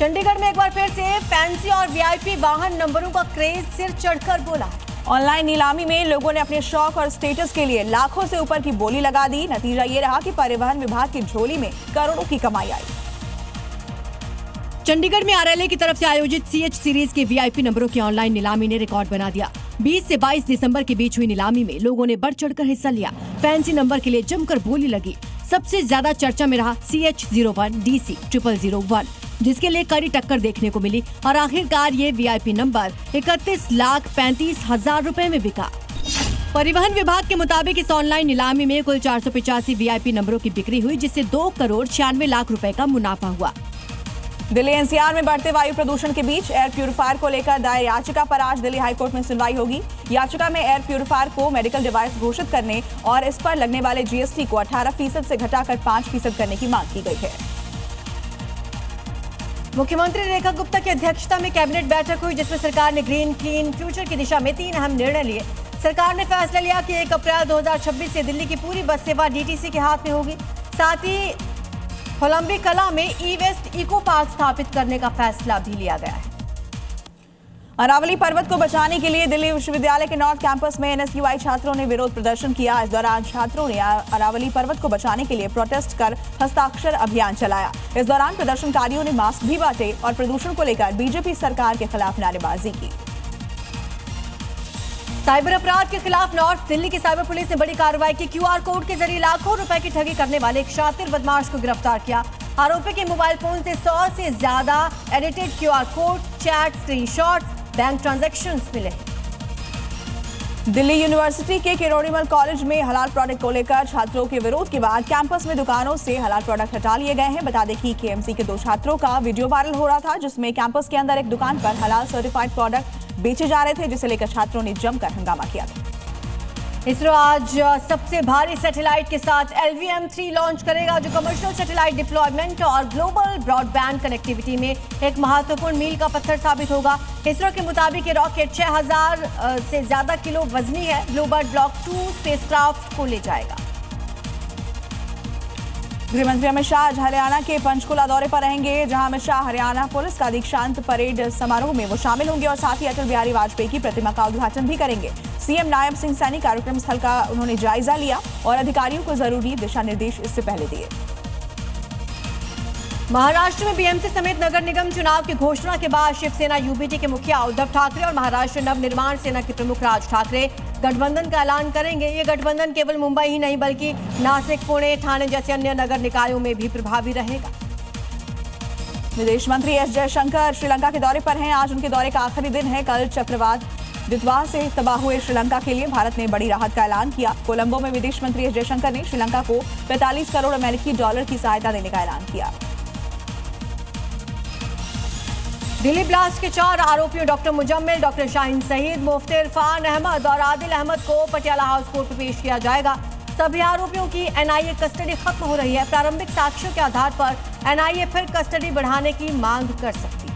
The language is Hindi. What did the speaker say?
चंडीगढ़ में एक बार फिर से फैंसी और वीआईपी वाहन नंबरों का क्रेज सिर चढ़कर बोला। ऑनलाइन नीलामी में लोगों ने अपने शौक और स्टेटस के लिए लाखों से ऊपर की बोली लगा दी। नतीजा ये रहा कि परिवहन विभाग की झोली में करोड़ों की कमाई आई। चंडीगढ़ में आरएलए की तरफ से आयोजित सीएच सीरीज के वीआईपी नंबरों की ऑनलाइन नीलामी ने रिकॉर्ड बना दिया। 20 से 22 दिसंबर के बीच हुई नीलामी में लोगों ने बढ़ चढ़कर हिस्सा लिया। फैंसी नंबर के लिए जमकर बोली लगी। सबसे ज्यादा चर्चा में रहा CH01 DC 0001, जिसके लिए कड़ी टक्कर देखने को मिली और आखिरकार ये वीआईपी नंबर 31,35,000 रुपए में बिका। परिवहन विभाग के मुताबिक इस ऑनलाइन नीलामी में कुल 485 वीआईपी नंबरों की बिक्री हुई, जिससे 2,96,00,000 रुपए का मुनाफा हुआ। दिल्ली एनसीआर में बढ़ते वायु प्रदूषण के बीच एयर प्यूरिफायर को लेकर दायर याचिका पर आज दिल्ली हाईकोर्ट में सुनवाई होगी। याचिका में एयर प्यूरिफायर को मेडिकल डिवाइस घोषित करने और इस पर लगने वाले जीएसटी को 18% से घटाकर 5% करने की मांग की गई है। मुख्यमंत्री रेखा गुप्ता की अध्यक्षता में कैबिनेट बैठक हुई, जिसमें सरकार ने ग्रीन क्लीन फ्यूचर की दिशा में 3 अहम निर्णय लिए। सरकार ने फैसला लिया कि 1 अप्रैल 2026 से दिल्ली की पूरी बस सेवा डीटीसी के हाथ में होगी। साथ ही होलंबी कला में ई वेस्ट इको पार्क स्थापित करने का फैसला भी लिया गया है। अरावली पर्वत को बचाने के लिए दिल्ली विश्वविद्यालय के नॉर्थ कैंपस में एनएसयूआई छात्रों ने विरोध प्रदर्शन किया। इस दौरान छात्रों ने अरावली पर्वत को बचाने के लिए प्रोटेस्ट कर हस्ताक्षर अभियान चलाया। इस दौरान प्रदर्शनकारियों ने मास्क भी बांटे और प्रदूषण को लेकर बीजेपी सरकार के खिलाफ नारेबाजी की। साइबर अपराध के खिलाफ नॉर्थ दिल्ली की साइबर पुलिस ने बड़ी कार्रवाई की। क्यूआर कोड के जरिए लाखों रुपए की ठगी करने वाले एक शातिर बदमाश को गिरफ्तार किया। आरोपी के मोबाइल फोन से 100 से ज्यादा edited QR code, chat, screenshots, bank transactions मिले। दिल्ली यूनिवर्सिटी के किरोड़ीमल कॉलेज में हलाल प्रोडक्ट को लेकर छात्रों के विरोध के बाद कैंपस में दुकानों से हलाल प्रोडक्ट हटा लिए गए हैं। बता दें कि केएमसी के 2 छात्रों का वीडियो वायरल हो रहा था, जिसमें कैंपस के अंदर एक दुकान पर हलाल सर्टिफाइड प्रोडक्ट बेचे जा रहे थे, जिसे लेकर छात्रों ने जमकर हंगामा किया था। इसरो आज सबसे भारी सैटेलाइट के साथ LVM-3 लॉन्च करेगा, जो कमर्शियल सैटेलाइट डिप्लॉयमेंट और ग्लोबल ब्रॉडबैंड कनेक्टिविटी में एक महत्वपूर्ण मील का पत्थर साबित होगा। इसरो के मुताबिक ये रॉकेट 6000 से ज्यादा किलो वजनी है। ब्लूबर्ड ब्लॉक 2 स्पेसक्राफ्ट को ले जाएगा। गृहमंत्री अमित शाह आज हरियाणा के पंचकुला दौरे पर रहेंगे, जहां अमित शाह हरियाणा पुलिस का दीक्षांत परेड समारोह में वो शामिल होंगे और साथ ही अटल बिहारी वाजपेयी की प्रतिमा का उद्घाटन भी करेंगे। सीएम नायब सिंह सैनी कार्यक्रम स्थल का उन्होंने जायजा लिया और अधिकारियों को जरूरी दिशा निर्देश इससे पहले दिए। महाराष्ट्र में बीएमसी समेत नगर निगम चुनाव की घोषणा के बाद शिवसेना यूबीटी के मुखिया उद्धव ठाकरे और महाराष्ट्र नवनिर्माण सेना के प्रमुख राज ठाकरे गठबंधन का ऐलान करेंगे। ये गठबंधन केवल मुंबई ही नहीं बल्कि नासिक, पुणे, ठाणे जैसे अन्य नगर निकायों में भी प्रभावी रहेगा। विदेश मंत्री एस जयशंकर श्रीलंका के दौरे पर हैं। आज उनके दौरे का आखिरी दिन है। कल चक्रवात दितवा से तबाह हुए श्रीलंका के लिए भारत ने बड़ी राहत का ऐलान किया। कोलंबो में विदेश मंत्री एस जयशंकर ने श्रीलंका को 45 करोड़ अमेरिकी डॉलर की सहायता देने का ऐलान किया। दिल्ली ब्लास्ट के 4 आरोपियों डॉक्टर मुजम्मिल, डॉक्टर शाहीन सईद, मुफ्ती इरफान अहमद और आदिल अहमद को पटियाला हाउस कोर्ट में पेश किया जाएगा। सभी आरोपियों की एनआईए कस्टडी खत्म हो रही है। प्रारंभिक साक्ष्यों के आधार पर एनआईए फिर कस्टडी बढ़ाने की मांग कर सकती है।